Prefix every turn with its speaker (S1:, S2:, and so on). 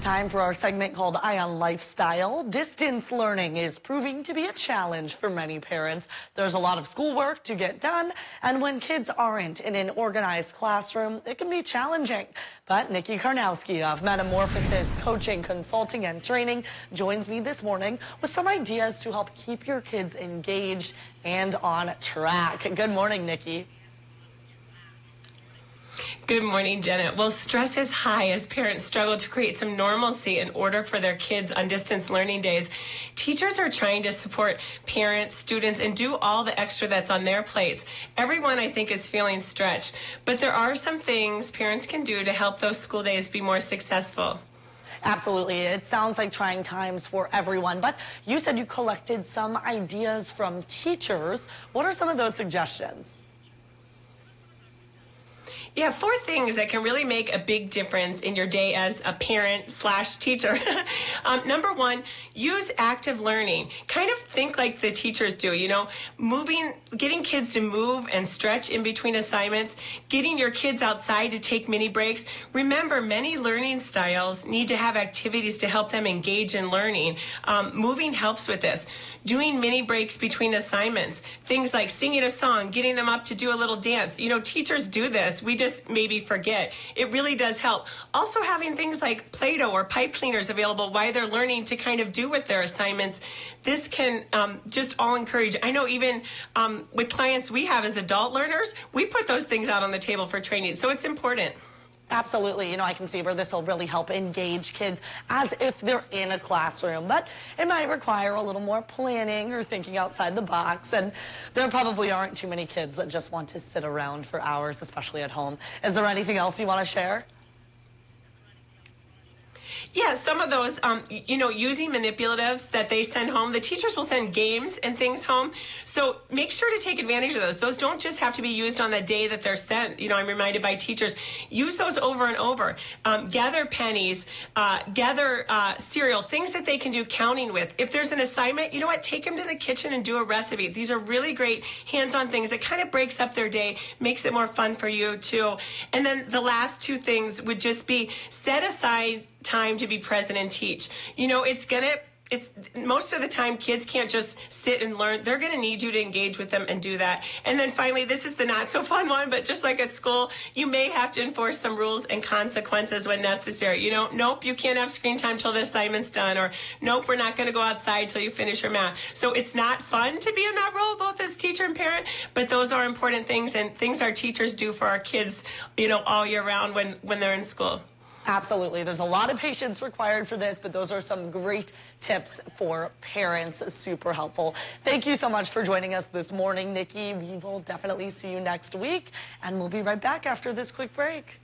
S1: time for our segment called Eye on Lifestyle. Distance learning is proving to be a challenge for many parents. There's a lot of schoolwork to get done, and when kids aren't in an organized classroom, it can be challenging. But Nikki Karnowski of Metamorphosis Coaching, Consulting, and Training joins me this morning with some ideas to help keep your kids engaged and on track. Good morning, Nikki.
S2: Good morning, Janet. Well, stress is high as parents struggle to create some normalcy in order for their kids on distance learning days. Teachers are trying to support parents, students, and do all the extra that's on their plates. Everyone, I think, is feeling stretched, but there are some things parents can do to help those school days be more successful.
S1: Absolutely. It sounds like trying times for everyone, but you said you collected some ideas from teachers. What are some of those suggestions?
S2: Yeah, 4 things that can really make a big difference in your day as a parent/teacher. Number 1, use active learning. Kind of think like the teachers do, getting kids to move and stretch in between assignments, getting your kids outside to take mini breaks. Remember, many learning styles need to have activities to help them engage in learning. Moving helps with this. Doing mini breaks between assignments. Things like singing a song, getting them up to do a little dance. Teachers do this. We just maybe forget. It really does help. Also having things like Play-Doh or pipe cleaners available while they're learning to kind of do with their assignments. This can just all encourage. I know even with clients we have as adult learners, we put those things out on the table for training. So it's important.
S1: Absolutely. I can see where this will really help engage kids as if they're in a classroom, but it might require a little more planning or thinking outside the box. And there probably aren't too many kids that just want to sit around for hours, especially at home. Is there anything else you want to share?
S2: Yeah, some of those, using manipulatives that they send home. The teachers will send games and things home. So make sure to take advantage of those. Those don't just have to be used on the day that they're sent. I'm reminded by teachers, use those over and over. Gather pennies, gather cereal, things that they can do counting with. If there's an assignment, take them to the kitchen and do a recipe. These are really great hands-on things that kind of breaks up their day, makes it more fun for you too. And then the last 2 things would just be set aside time to be present and teach. It's most of the time kids can't just sit and learn. They're going to need you to engage with them and do that. And then finally, this is the not so fun one, but just like at school, you may have to enforce some rules and consequences when necessary. Nope, you can't have screen time till the assignment's done, or nope, we're not going to go outside till you finish your math. So it's not fun to be in that role, both as teacher and parent, but those are important things and things our teachers do for our kids, all year round when they're in school.
S1: Absolutely. There's a lot of patience required for this, but those are some great tips for parents. Super helpful. Thank you so much for joining us this morning, Nikki. We will definitely see you next week, and we'll be right back after this quick break.